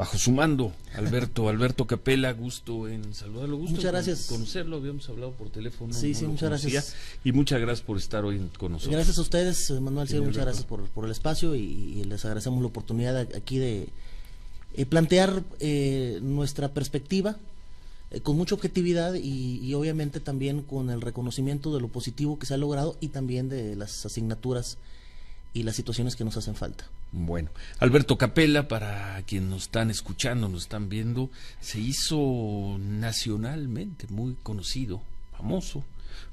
bajo su mando, Alberto Capella, gusto en saludarlo, gusto muchas gracias. en conocerlo, habíamos hablado por teléfono. Sí, no muchas gracias. Y muchas gracias por estar hoy con nosotros. Gracias a ustedes, Manuel, sí, muchas gracias por el espacio y les agradecemos la oportunidad aquí de plantear nuestra perspectiva con mucha objetividad y obviamente también con el reconocimiento de lo positivo que se ha logrado y también de las asignaturas y las situaciones que nos hacen falta. Bueno, Alberto Capella, para quienes nos están escuchando, nos están viendo, se hizo nacionalmente muy conocido, famoso,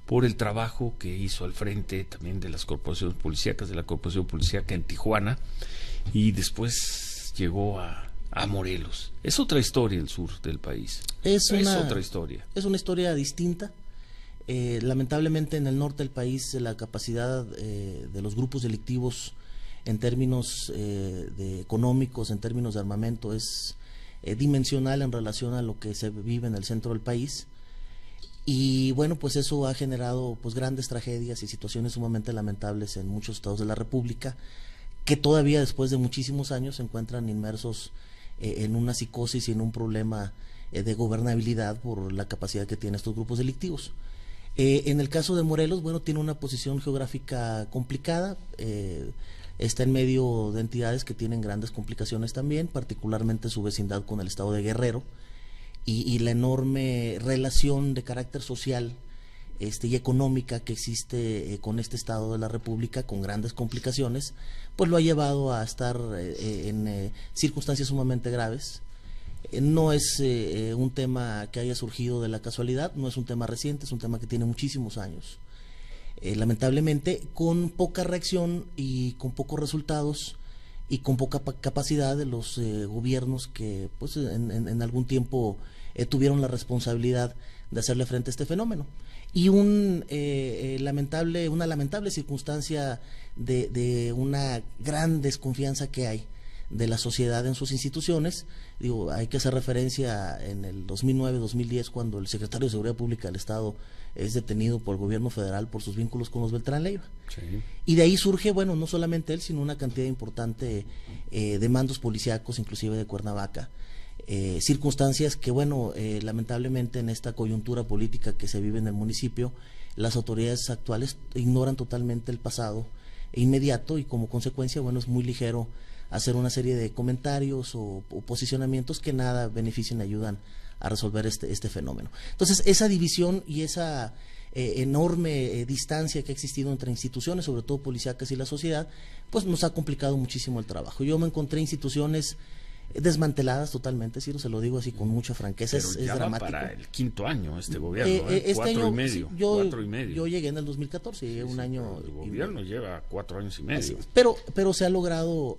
por el trabajo que hizo al frente también de las corporaciones policíacas, de la Corporación Policíaca en Tijuana, y después llegó a Morelos. Es otra historia el sur del país. Es otra historia. Es una historia distinta. Lamentablemente en el norte del país la capacidad de los grupos delictivos en términos económicos, en términos de armamento, es dimensional en relación a lo que se vive en el centro del país. Y bueno, pues eso ha generado pues grandes tragedias y situaciones sumamente lamentables en muchos estados de la República, que todavía después de muchísimos años se encuentran inmersos en una psicosis y en un problema de gobernabilidad por la capacidad que tienen estos grupos delictivos. En el caso de Morelos, bueno, tiene una posición geográfica complicada, está en medio de entidades que tienen grandes complicaciones también, particularmente su vecindad con el estado de Guerrero y la enorme relación de carácter social y económica que existe con este estado de la República, con grandes complicaciones, pues lo ha llevado a estar en circunstancias sumamente graves. No es un tema que haya surgido de la casualidad, no es un tema reciente, es un tema que tiene muchísimos años. Lamentablemente, con poca reacción y con pocos resultados y con poca capacidad de los gobiernos que pues en algún tiempo tuvieron la responsabilidad de hacerle frente a este fenómeno. Y una lamentable circunstancia de una gran desconfianza que hay de la sociedad en sus instituciones. Digo, hay que hacer referencia en el 2009-2010 cuando el secretario de Seguridad Pública del Estado es detenido por el gobierno federal por sus vínculos con los Beltrán Leiva. Sí. Y de ahí surge, bueno, no solamente él, sino una cantidad importante de mandos policíacos, inclusive de Cuernavaca. Circunstancias que, bueno, lamentablemente en esta coyuntura política que se vive en el municipio, las autoridades actuales ignoran totalmente el pasado inmediato y como consecuencia, bueno, es muy ligero hacer una serie de comentarios o posicionamientos que nada benefician y ayudan a resolver este fenómeno. Entonces, esa división y esa enorme distancia que ha existido entre instituciones, sobre todo policíacas y la sociedad, pues nos ha complicado muchísimo el trabajo. Yo me encontré instituciones desmanteladas totalmente, Ciro, se lo digo así con mucha franqueza. Pero ya es dramático. Va para el quinto año este gobierno, este 4 año, y medio. Sí, 4 y medio. Yo llegué en el 2014, llegué un año. El gobierno lleva 4 años y medio. Pero se ha logrado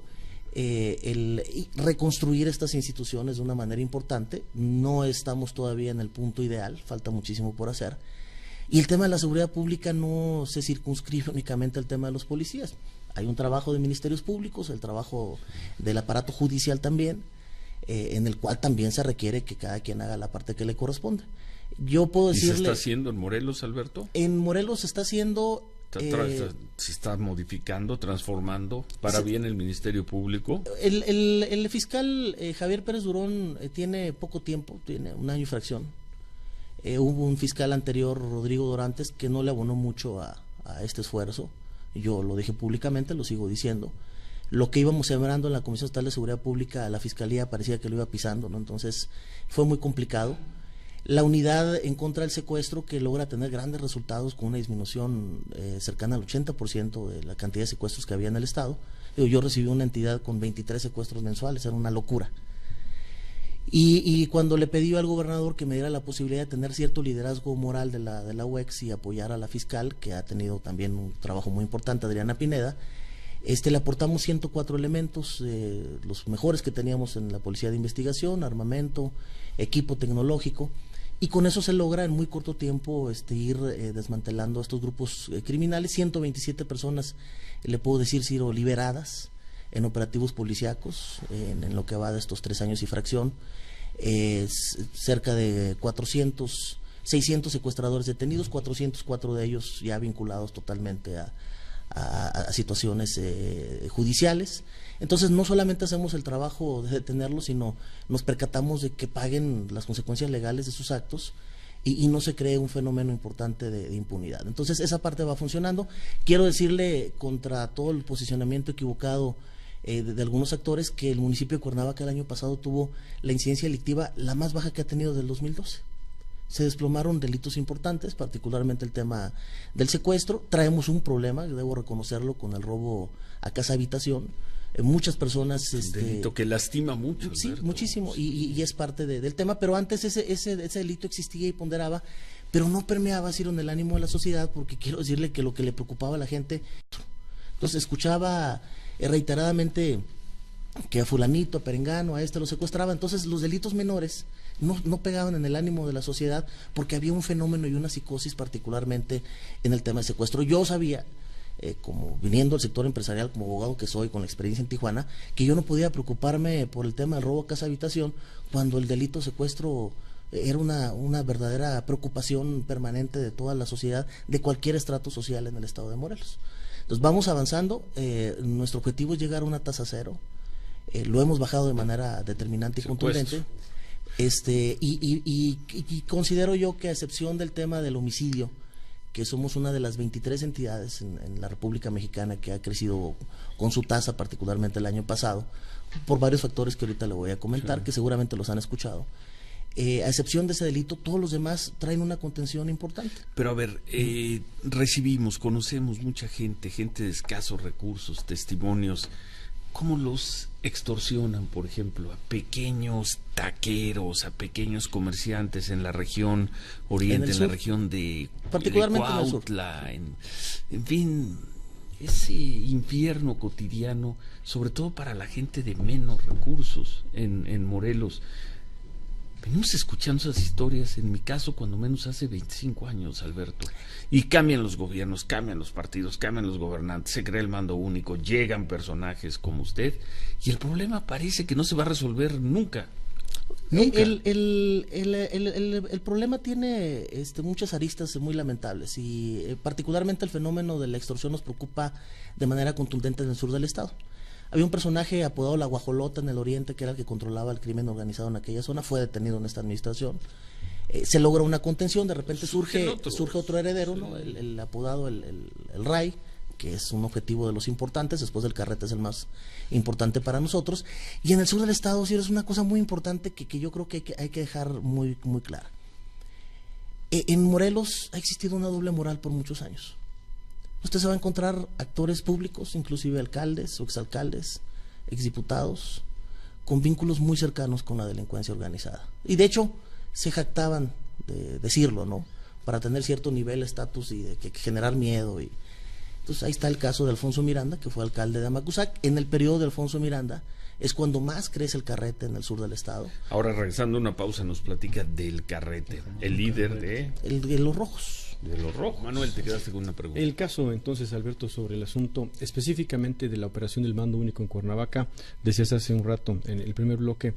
reconstruir estas instituciones de una manera importante. No estamos todavía en el punto ideal, falta muchísimo por hacer. Y el tema de la seguridad pública no se circunscribe únicamente al tema de los policías. Hay un trabajo de ministerios públicos, el trabajo del aparato judicial también, en el cual también se requiere que cada quien haga la parte que le corresponde. Yo puedo decirle... ¿Y se está haciendo en Morelos, Alberto? En Morelos se está haciendo... ¿Se está modificando, transformando para bien el Ministerio Público? El fiscal Javier Pérez Durón tiene poco tiempo, tiene un año y fracción. Hubo un fiscal anterior, Rodrigo Dorantes, que no le abonó mucho a este esfuerzo. Yo lo dije públicamente, lo sigo diciendo. Lo que íbamos sembrando en la Comisión Estatal de Seguridad Pública, la Fiscalía parecía que lo iba pisando, ¿no? Entonces fue muy complicado. La unidad en contra del secuestro, que logra tener grandes resultados con una disminución cercana al 80% de la cantidad de secuestros que había en el Estado. Yo recibí una entidad con 23 secuestros mensuales, era una locura. Y cuando le pedí al gobernador que me diera la posibilidad de tener cierto liderazgo moral de la UEX y apoyar a la fiscal, que ha tenido también un trabajo muy importante, Adriana Pineda, le aportamos 104 elementos, los mejores que teníamos en la Policía de Investigación, armamento, equipo tecnológico, y con eso se logra en muy corto tiempo ir desmantelando estos grupos criminales. 127 personas, le puedo decir, Ciro, liberadas en operativos policíacos en lo que va de estos 3 años y fracción, cerca de 600 secuestradores detenidos, 404 de ellos ya vinculados totalmente a situaciones judiciales. Entonces no solamente hacemos el trabajo de detenerlos, sino nos percatamos de que paguen las consecuencias legales de sus actos y no se cree un fenómeno importante de impunidad. Entonces esa parte va funcionando. Quiero decirle, contra todo el posicionamiento equivocado de algunos actores, que el municipio de Cuernavaca el año pasado tuvo la incidencia delictiva la más baja que ha tenido desde el 2012. Se desplomaron delitos importantes, particularmente el tema del secuestro. Traemos un problema, debo reconocerlo, con el robo a casa habitación. Muchas personas... Un delito que lastima mucho. Sí, Alberto. muchísimo, y es parte del tema, pero antes ese delito existía y ponderaba, pero no permeaba, Ciro, en el ánimo de la sociedad, porque quiero decirle que lo que le preocupaba a la gente... Entonces escuchaba reiteradamente que a fulanito, a perengano, a lo secuestraba. Entonces los delitos menores no pegaban en el ánimo de la sociedad, porque había un fenómeno y una psicosis particularmente en el tema del secuestro. Yo sabía, como viniendo del sector empresarial, como abogado que soy, con la experiencia en Tijuana, que yo no podía preocuparme por el tema del robo a casa habitación cuando el delito secuestro era una verdadera preocupación permanente de toda la sociedad, de cualquier estrato social en el estado de Morelos. Entonces vamos avanzando. Nuestro objetivo es llegar a una tasa cero. Lo hemos bajado de manera determinante y contundente. Y considero yo que, a excepción del tema del homicidio, que somos una de las 23 entidades en la República Mexicana que ha crecido con su tasa, particularmente el año pasado, por varios factores que ahorita le voy a comentar, que seguramente los han escuchado. A excepción de ese delito, todos los demás traen una contención importante. Pero a ver, conocemos mucha gente de escasos recursos, testimonios. ¿Cómo los extorsionan, por ejemplo, a pequeños taqueros, a pequeños comerciantes en la región oriente, en la región de Cuautla, en fin, ese infierno cotidiano, sobre todo para la gente de menos recursos en Morelos? Venimos escuchando esas historias, en mi caso, cuando menos hace 25 años, Alberto. Y cambian los gobiernos, cambian los partidos, cambian los gobernantes, se crea el mando único, llegan personajes como usted, y el problema parece que no se va a resolver nunca. Nunca. El problema tiene muchas aristas muy lamentables, y particularmente el fenómeno de la extorsión nos preocupa de manera contundente en el sur del estado. Había un personaje apodado La Guajolota en el oriente, que era el que controlaba el crimen organizado en aquella zona. Fue detenido en esta administración. Se logra una contención, de repente surge otro heredero, sí, ¿no? El apodado el Ray, que es un objetivo de los importantes. Después del Carrete es el más importante para nosotros. Y en el sur del estado, sí, es una cosa muy importante que yo creo que hay que dejar muy, muy clara. En Morelos ha existido una doble moral por muchos años. Usted se va a encontrar actores públicos, inclusive alcaldes o exalcaldes, exdiputados, con vínculos muy cercanos con la delincuencia organizada. Y de hecho, se jactaban de decirlo, ¿no? Para tener cierto nivel, estatus y de que generar miedo. Entonces ahí está el caso de Alfonso Miranda, que fue alcalde de Amacuzac. En el periodo de Alfonso Miranda es cuando más crece el Carrete en el sur del estado. Ahora, regresando a una pausa, nos platica del Carrete, el líder de los rojos. De los rojos. Manuel, te quedaste con una pregunta. El caso, entonces, Alberto, sobre el asunto específicamente de la operación del mando único en Cuernavaca, decías hace un rato en el primer bloque,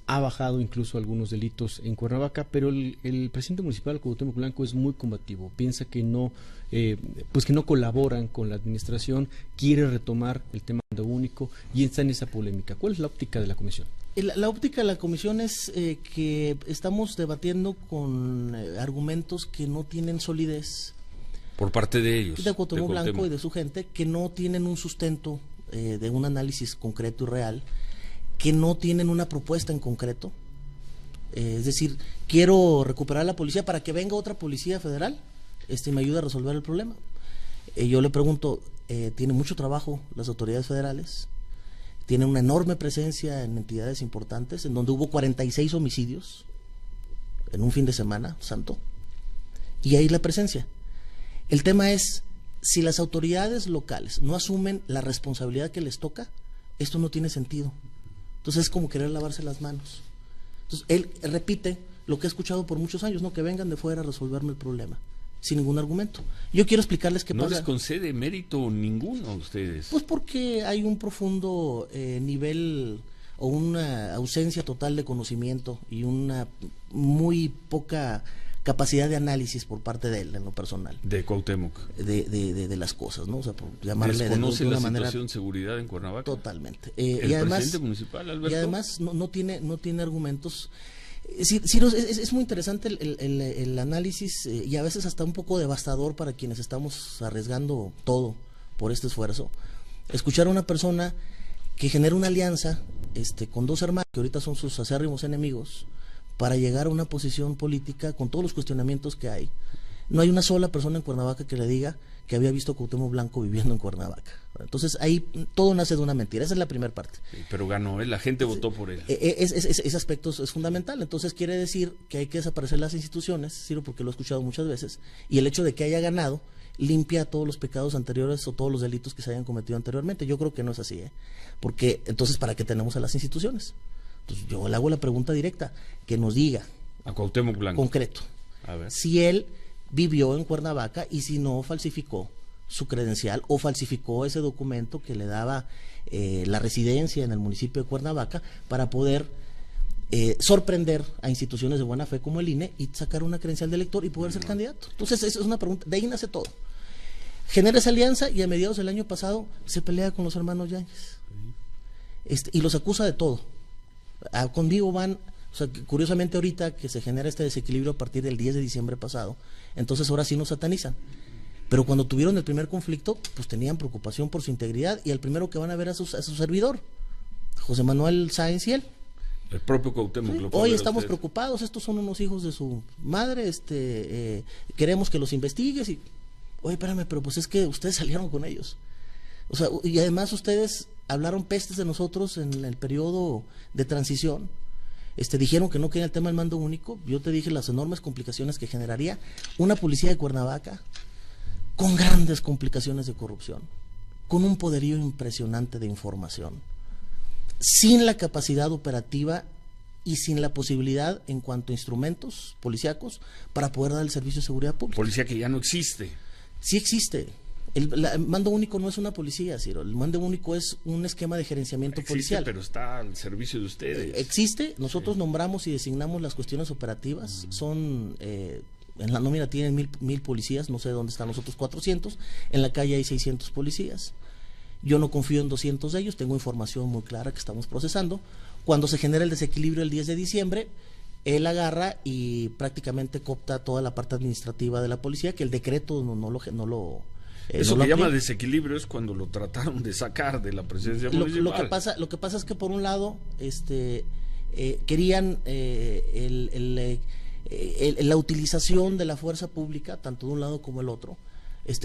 ha bajado incluso algunos delitos en Cuernavaca, pero el presidente municipal, Cuauhtémoc Blanco, es muy combativo, piensa que no colaboran con la administración, quiere retomar el tema del mando único y está en esa polémica. ¿Cuál es la óptica de la comisión? La óptica de la comisión es que estamos debatiendo con argumentos que no tienen solidez. Por parte de ellos. De Cuauhtémoc Blanco y de su gente, que no tienen un sustento de un análisis concreto y real, que no tienen una propuesta en concreto. Es decir, quiero recuperar la policía para que venga otra policía federal y me ayude a resolver el problema. Yo le pregunto, ¿tiene mucho trabajo las autoridades federales? Tiene una enorme presencia en entidades importantes, en donde hubo 46 homicidios en un fin de semana santo, y ahí la presencia. El tema es, si las autoridades locales no asumen la responsabilidad que les toca, esto no tiene sentido. Entonces es como querer lavarse las manos. Entonces él repite lo que he escuchado por muchos años, ¿no? Que vengan de fuera a resolverme el problema, sin ningún argumento. Yo quiero explicarles qué pasa. ¿No les concede mérito ninguno a ustedes? Pues porque hay un profundo nivel o una ausencia total de conocimiento y una muy poca capacidad de análisis por parte de él, en lo personal. De Cuauhtémoc. De las cosas, ¿no? O sea, por llamarle ¿Desconoce de una la manera situación de seguridad en Cuernavaca? Totalmente. ¿El y además, presidente municipal, Alberto? Y además no tiene argumentos. Ciro, es muy interesante el análisis y a veces hasta un poco devastador para quienes estamos arriesgando todo por este esfuerzo. Escuchar a una persona que genera una alianza con dos hermanos que ahorita son sus acérrimos enemigos para llegar a una posición política con todos los cuestionamientos que hay. No hay una sola persona en Cuernavaca que le diga que había visto a Cuauhtémoc Blanco viviendo en Cuernavaca. Entonces ahí todo nace de una mentira, esa es la primera parte. Sí, pero ganó, la gente votó por él. Ese aspecto es fundamental, entonces quiere decir que hay que desaparecer las instituciones, Ciro, porque lo he escuchado muchas veces, y el hecho de que haya ganado limpia todos los pecados anteriores o todos los delitos que se hayan cometido anteriormente. Yo creo que no es así, porque entonces ¿para qué tenemos a las instituciones? Entonces yo le hago la pregunta directa, que nos diga a Cuauhtémoc Blanco concreto, a ver, si él vivió en Cuernavaca y si no falsificó su credencial o falsificó ese documento que le daba la residencia en el municipio de Cuernavaca para poder sorprender a instituciones de buena fe como el INE y sacar una credencial de elector y poder ser candidato. Entonces esa es una pregunta, de ahí nace todo. Genera esa alianza y a mediados del año pasado se pelea con los hermanos Yáñez y los acusa de todo. Conmigo van, o sea, curiosamente ahorita que se genera este desequilibrio a partir del 10 de diciembre pasado, entonces ahora sí nos satanizan. Pero cuando tuvieron el primer conflicto, pues tenían preocupación por su integridad y el primero que van a ver a su servidor, José Manuel Sáenz y él. El propio Cuauhtémoc. Sí. Hoy estamos preocupados, estos son unos hijos de su madre, queremos que los investigues y, oye, espérame, pero pues es que ustedes salieron con ellos. O sea, y además ustedes hablaron pestes de nosotros en el periodo de transición. Dijeron que no quería el tema del mando único. Yo te dije las enormes complicaciones que generaría una policía de Cuernavaca con grandes complicaciones de corrupción, con un poderío impresionante de información, sin la capacidad operativa y sin la posibilidad en cuanto a instrumentos policíacos para poder dar el servicio de seguridad pública. Policía que ya no existe. Sí existe. El mando único no es una policía, Ciro. El mando único es un esquema de gerenciamiento policial. Pero está al servicio de ustedes. Existe. Nosotros nombramos y designamos las cuestiones operativas. Son en la nómina tienen 1000 policías. No sé dónde están los otros 400. En la calle hay 600 policías. Yo no confío en 200 de ellos. Tengo información muy clara que estamos procesando. Cuando se genera el desequilibrio el 10 de diciembre, él agarra y prácticamente coopta toda la parte administrativa de la policía, que el decreto no lo eso que llama desequilibrio es cuando lo trataron de sacar de la presidencia municipal. Lo que pasa es que por un lado querían la utilización de la fuerza pública, tanto de un lado como el otro,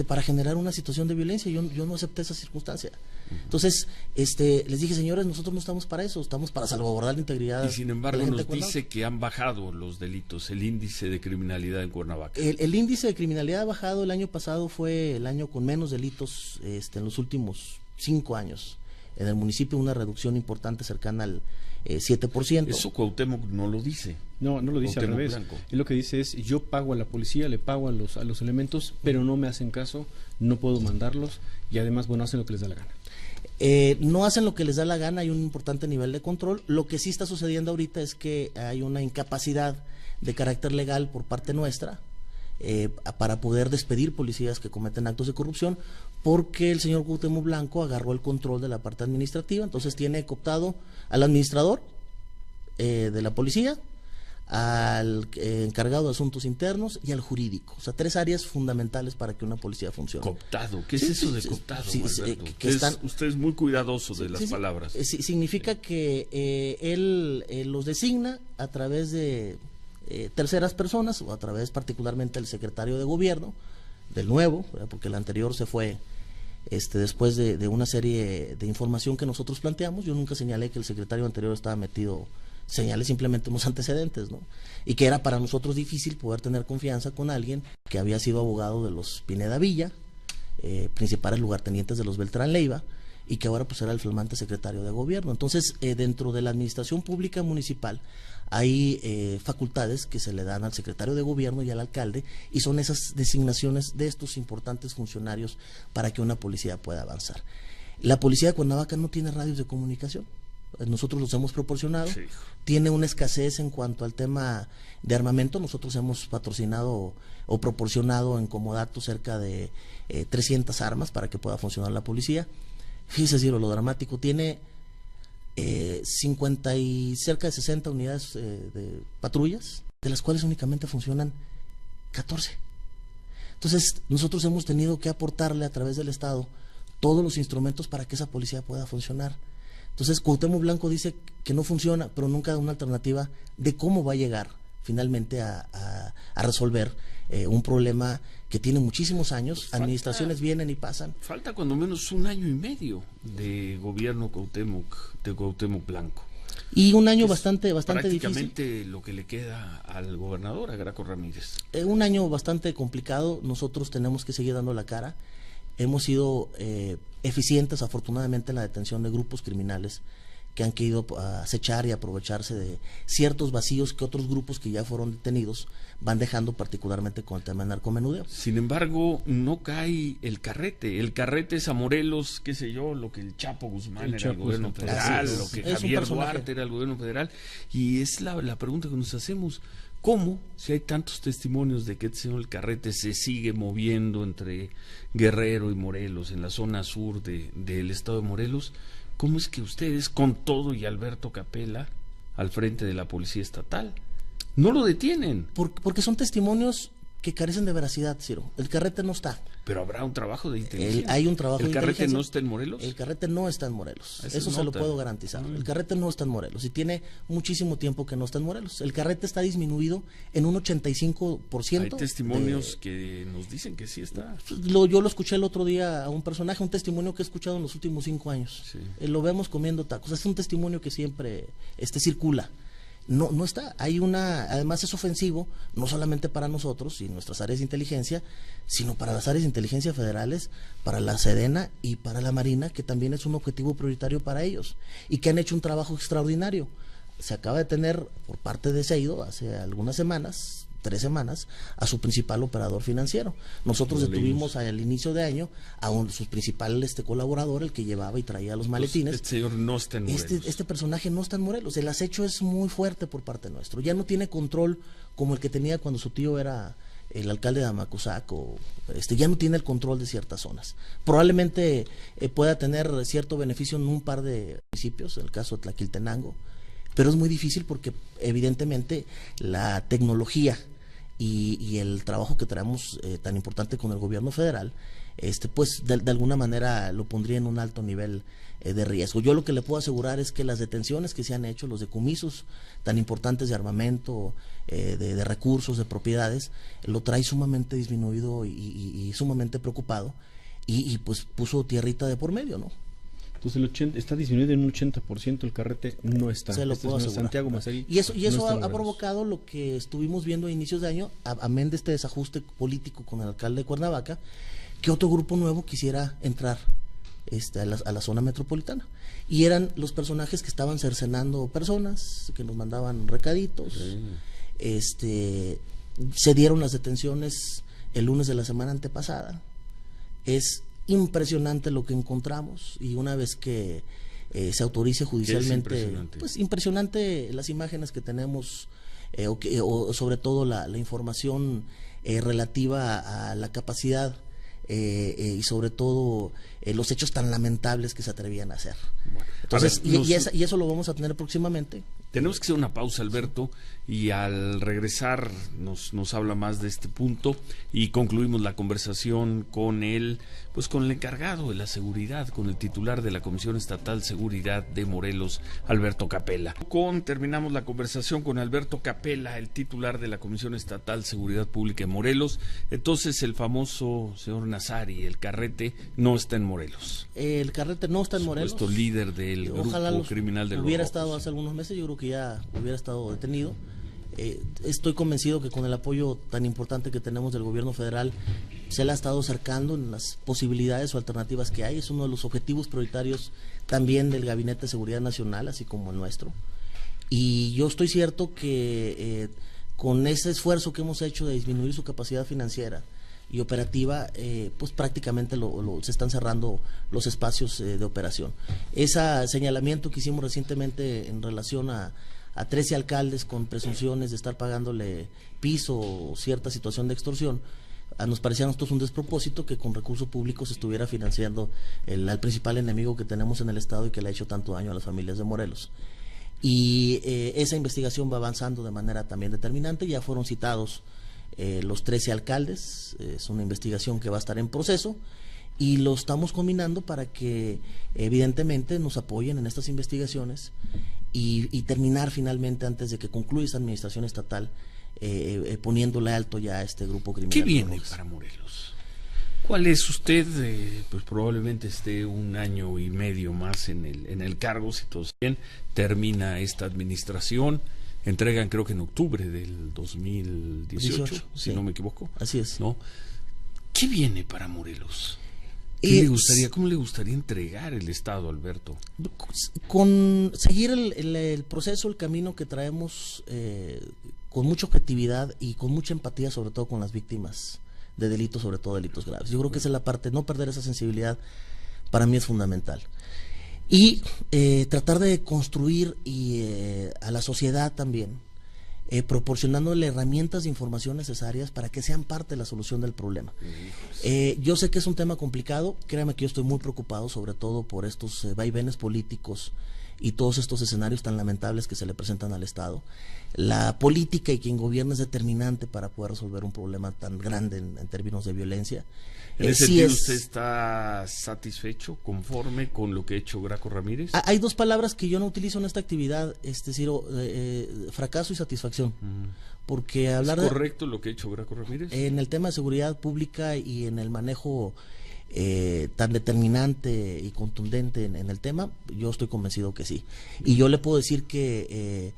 para generar una situación de violencia. Yo no acepté esa circunstancia. Entonces, les dije, señores, nosotros no estamos para eso, estamos para salvaguardar la integridad. Y sin embargo nos dice que han bajado los delitos, el índice de criminalidad en Cuernavaca. El índice de criminalidad ha bajado. El año pasado fue el año con menos delitos en los últimos 5 años. En el municipio una reducción importante cercana al 7%. Eso Cuauhtémoc no lo dice. No lo dice, al revés. Blanco. Él lo que dice es, yo pago a la policía, le pago a los elementos, pero no me hacen caso, no puedo mandarlos y además, bueno, hacen lo que les da la gana. No hacen lo que les da la gana, hay un importante nivel de control. Lo que sí está sucediendo ahorita es que hay una incapacidad de carácter legal por parte nuestra para poder despedir policías que cometen actos de corrupción, porque el señor Cuauhtémoc Blanco agarró el control de la parte administrativa. Entonces tiene cooptado al administrador de la policía, al encargado de asuntos internos y al jurídico. O sea, 3 áreas fundamentales para que una policía funcione. Cooptado, ¿qué es eso de cooptado? Usted es muy cuidadoso de las palabras. Significa que él los designa a través de terceras personas, o a través particularmente del secretario de gobierno, del nuevo, porque el anterior se fue después de una serie de información que nosotros planteamos. Yo nunca señalé que el secretario anterior estaba metido, señalé simplemente unos antecedentes, ¿no? Y que era para nosotros difícil poder tener confianza con alguien que había sido abogado de los Pineda Villa, principales lugartenientes de los Beltrán Leiva, y que ahora pues era el flamante secretario de gobierno. Entonces, dentro de la administración pública municipal hay facultades que se le dan al secretario de gobierno y al alcalde, y son esas designaciones de estos importantes funcionarios para que una policía pueda avanzar. La policía de Cuernavaca no tiene radios de comunicación. nosotros los hemos proporcionado. Sí. Tiene una escasez en cuanto al tema de armamento. Nosotros hemos patrocinado o proporcionado en comodato cerca de 300 armas para que pueda funcionar la policía. Fíjese, Ciro, lo dramático, tiene 50 y cerca de 60 unidades de patrullas, de las cuales únicamente funcionan 14. Entonces, nosotros hemos tenido que aportarle a través del Estado todos los instrumentos para que esa policía pueda funcionar. Entonces, Cuauhtémoc Blanco dice que no funciona, pero nunca da una alternativa de cómo va a llegar finalmente a resolver un problema que tiene muchísimos años. Administraciones vienen y pasan. Falta cuando menos 1 año y medio de gobierno de Cuauhtémoc Blanco. Y un año bastante prácticamente difícil. lo que le queda al gobernador, a Graco Ramírez. Un año bastante complicado. Nosotros tenemos que seguir dando la cara. Hemos sido eficientes, afortunadamente, en la detención de grupos criminales que han querido acechar y aprovecharse de ciertos vacíos que otros grupos que ya fueron detenidos van dejando, particularmente con el tema de narcomenudeo. Sin embargo, no cae el carrete. El carrete es a Morelos, qué sé yo, lo que el Chapo Guzmán era el gobierno federal, lo que Javier Duarte era el gobierno federal. Y es la pregunta que nos hacemos. ¿Cómo, si hay tantos testimonios de que este señor el carrete se sigue moviendo entre Guerrero y Morelos, en la zona sur del estado de Morelos, cómo es que ustedes, con todo y Alberto Capella al frente de la Policía Estatal, no lo detienen? Porque son testimonios que carecen de veracidad, Ciro. El carrete no está. Pero habrá un trabajo de inteligencia. Hay un trabajo de inteligencia. ¿El carrete no está en Morelos? El carrete no está en Morelos. Eso se lo puedo garantizar. El carrete no está en Morelos y tiene muchísimo tiempo que no está en Morelos. El carrete está disminuido en un 85%. Hay testimonios que nos dicen que sí está. Yo lo escuché el otro día a un personaje, un testimonio que he escuchado en los últimos 5 años. Sí. Lo vemos comiendo tacos. Es un testimonio que siempre circula. No está. Además es ofensivo, no solamente para nosotros y nuestras áreas de inteligencia, sino para las áreas de inteligencia federales, para la Sedena y para la Marina, que también es un objetivo prioritario para ellos y que han hecho un trabajo extraordinario. Se acaba de tener por parte de Seido hace algunas semanas, 3 semanas, a su principal operador financiero. Nosotros detuvimos al inicio de año a su principal colaborador, el que llevaba y traía los maletines. Este señor no está en Morelos. Este personaje no está en Morelos. El acecho es muy fuerte por parte nuestro. Ya no tiene control como el que tenía cuando su tío era el alcalde de Amacuzac, ya no tiene el control de ciertas zonas. Probablemente pueda tener cierto beneficio en un par de municipios, en el caso de Tlaquiltenango, pero es muy difícil porque evidentemente la tecnología y el trabajo que traemos tan importante con el gobierno federal, pues de alguna manera lo pondría en un alto nivel de riesgo. Yo lo que le puedo asegurar es que las detenciones que se han hecho, los decomisos tan importantes de armamento, de recursos, de propiedades, lo trae sumamente disminuido y sumamente preocupado y pues puso tierrita de por medio, ¿no? Entonces está disminuido en un 80%, el carrete no está. Se lo puedo asegurar. Santiago Mazarí. Y eso ha provocado lo que estuvimos viendo a inicios de año, amén de este desajuste político con el alcalde de Cuernavaca, que otro grupo nuevo quisiera entrar a la zona metropolitana. Y eran los personajes que estaban cercenando personas, que nos mandaban recaditos. Sí. Se dieron las detenciones el lunes de la semana antepasada. Es impresionante lo que encontramos y una vez que se autorice judicialmente, pues impresionante las imágenes que tenemos o sobre todo la información relativa a la capacidad y sobre todo los hechos tan lamentables que se atrevían a hacer. Bueno, entonces, y eso lo vamos a tener próximamente. Tenemos que hacer una pausa, Alberto, y al regresar nos habla más de este punto y concluimos la conversación con el encargado de la seguridad, con el titular de la Comisión Estatal Seguridad de Morelos, Alberto Capella. Terminamos la conversación con Alberto Capella, el titular de la Comisión Estatal Seguridad Pública de Morelos. Entonces, el famoso señor Nazari, el carrete, no está en Morelos. El carrete no está en Morelos. Supuesto líder del grupo criminal de los hubiera estado hace algunos meses, yo creo que ya hubiera estado detenido. Estoy convencido que con el apoyo tan importante que tenemos del gobierno federal se le ha estado acercando en las posibilidades o alternativas que hay. Es uno de los objetivos prioritarios también del Gabinete de Seguridad Nacional, así como el nuestro. Y yo estoy cierto que con ese esfuerzo que hemos hecho de disminuir su capacidad financiera, y operativa, pues prácticamente se están cerrando los espacios de operación. Ese señalamiento que hicimos recientemente en relación a 13 alcaldes con presunciones de estar pagándole piso o cierta situación de extorsión, nos parecía a nosotros un despropósito que con recursos públicos se estuviera financiando al principal enemigo que tenemos en el Estado y que le ha hecho tanto daño a las familias de Morelos. Y esa investigación va avanzando de manera también determinante. Ya fueron citados los 13 alcaldes, es una investigación que va a estar en proceso y lo estamos combinando para que evidentemente nos apoyen en estas investigaciones y terminar finalmente, antes de que concluya esta administración estatal, poniéndole alto ya a este grupo criminal. ¿Qué viene para Morelos? ¿Cuál es usted? Pues probablemente esté un año y medio más en el cargo, si todo está bien. Termina esta administración, entregan creo que en octubre del 2018, si sí, no me equivoco. Así es. ¿No? ¿Qué viene para Morelos? ¿Cómo le gustaría entregar el Estado, Alberto? Con seguir el proceso, el camino que traemos, con mucha objetividad y con mucha empatía, sobre todo con las víctimas de delitos, sobre todo delitos graves. Yo creo que esa es la parte, no perder esa sensibilidad para mí es fundamental. Y tratar de construir a la sociedad también, proporcionándole herramientas de información necesarias para que sean parte de la solución del problema. Yo sé que es un tema complicado, créame que yo estoy muy preocupado sobre todo por estos vaivenes políticos y todos estos escenarios tan lamentables que se le presentan al Estado. La política y quien gobierna es determinante para poder resolver un problema tan grande en términos de violencia. ¿En ese sentido usted está satisfecho, conforme con lo que ha hecho Graco Ramírez? Hay dos palabras que yo no utilizo en esta actividad, Ciro, fracaso y satisfacción. Porque hablar ¿Es correcto lo que ha hecho Graco Ramírez? En el tema de seguridad pública y en el manejo tan determinante y contundente en el tema, yo estoy convencido que sí. Y yo le puedo decir que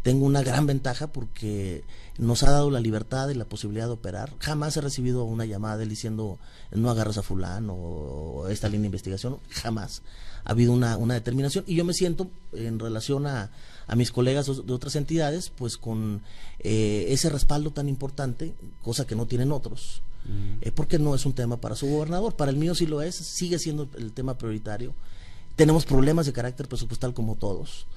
tengo una gran ventaja porque nos ha dado la libertad y la posibilidad de operar. Jamás he recibido una llamada de él diciendo no agarras a fulano o esta línea de investigación, jamás. Ha habido una determinación y yo me siento en relación a mis colegas de otras entidades, pues con ese respaldo tan importante, cosa que no tienen otros, porque no es un tema para su gobernador. Para el mío sí lo es, sigue siendo el tema prioritario. Tenemos problemas de carácter presupuestal como todos.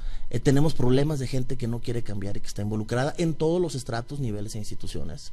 Tenemos problemas de gente que no quiere cambiar y que está involucrada en todos los estratos, niveles e instituciones.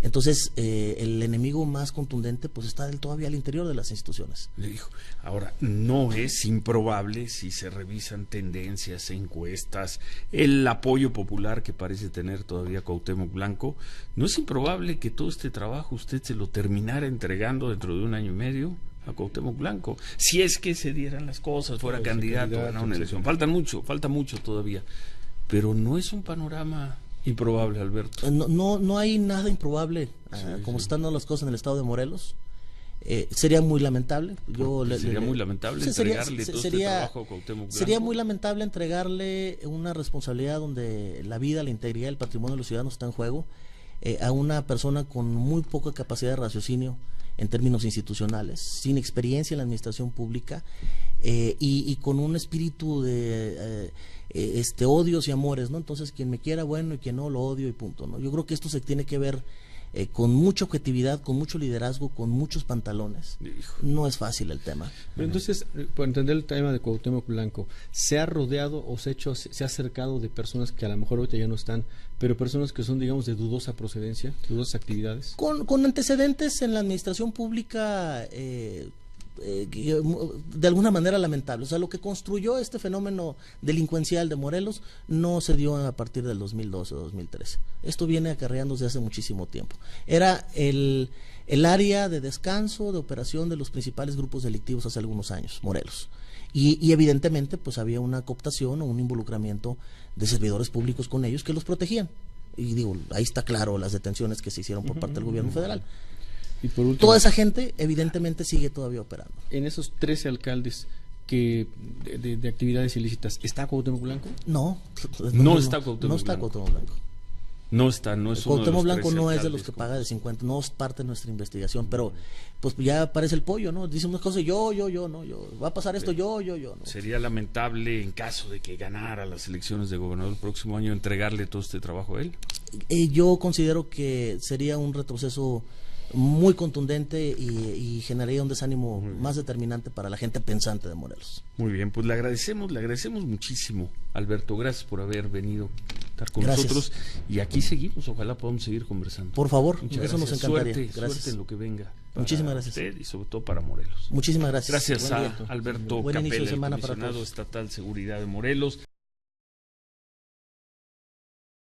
Entonces, el enemigo más contundente pues está todavía al interior de las instituciones. Le dijo. Ahora, no es improbable, si se revisan tendencias, encuestas, el apoyo popular que parece tener todavía Cuauhtémoc Blanco, no es improbable que todo este trabajo usted se lo terminara entregando dentro de un año y medio a Cuauhtémoc Blanco, si es que se dieran las cosas, fuera candidato a ganar una elección. Falta mucho todavía, pero no es un panorama improbable, Alberto. No hay nada improbable, como están dando las cosas en el estado de Morelos. Sería muy lamentable. Sería muy lamentable entregarle todo este trabajo a Cuauhtémoc Blanco. Sería muy lamentable entregarle una responsabilidad donde la vida, la integridad, el patrimonio de los ciudadanos está en juego, a una persona con muy poca capacidad de raciocinio en términos institucionales, sin experiencia en la administración pública, y con un espíritu de odios y amores, ¿no? Entonces quien me quiera bueno y quien no lo odio y punto, ¿no? Yo creo que esto se tiene que ver con mucha objetividad, con mucho liderazgo, con muchos pantalones. No es fácil el tema. Pero entonces, por entender el tema de Cuauhtémoc Blanco, ¿se ha rodeado o se ha acercado de personas que a lo mejor ahorita ya no están, pero personas que son, digamos, de dudosa procedencia, dudosas actividades? Con antecedentes en la administración pública, de alguna manera lamentable. O sea, lo que construyó este fenómeno delincuencial de Morelos no se dio a partir del 2012 o 2013. Esto viene acarreándose hace muchísimo tiempo. Era el área de descanso, de operación de los principales grupos delictivos hace algunos años, Morelos. Y evidentemente pues había una cooptación o un involucramiento de servidores públicos con ellos que los protegían. Y digo, ahí está claro las detenciones que se hicieron por parte del gobierno federal. Y por último, toda esa gente evidentemente sigue todavía operando. En esos 13 alcaldes que de actividades ilícitas, ¿está Cuauhtémoc Blanco? No está Cuauhtémoc Blanco. No es Cuauhtémoc Blanco no es de los que paga de 50, no es parte de nuestra investigación, pero pues ya aparece el pollo, ¿no? Dice unas cosas, yo, va a pasar esto, yo, ¿no? Sería lamentable, en caso de que ganara las elecciones de gobernador el próximo año, entregarle todo este trabajo a él. Yo considero que sería un retroceso muy contundente y generaría un desánimo más determinante para la gente pensante de Morelos. Muy bien, pues le agradecemos muchísimo, Alberto, gracias por haber venido a estar con Gracias. nosotros, y aquí seguimos, ojalá podamos seguir conversando. Por favor, Muchas eso gracias. nos encantaría. Suerte, Gracias. suerte en lo que venga. Muchísimas gracias. Usted y sobre todo para Morelos. Muchísimas gracias. Gracias Buen a día. Alberto Buen inicio Capella, de semana el para comisionado todos. estatal de seguridad de Morelos.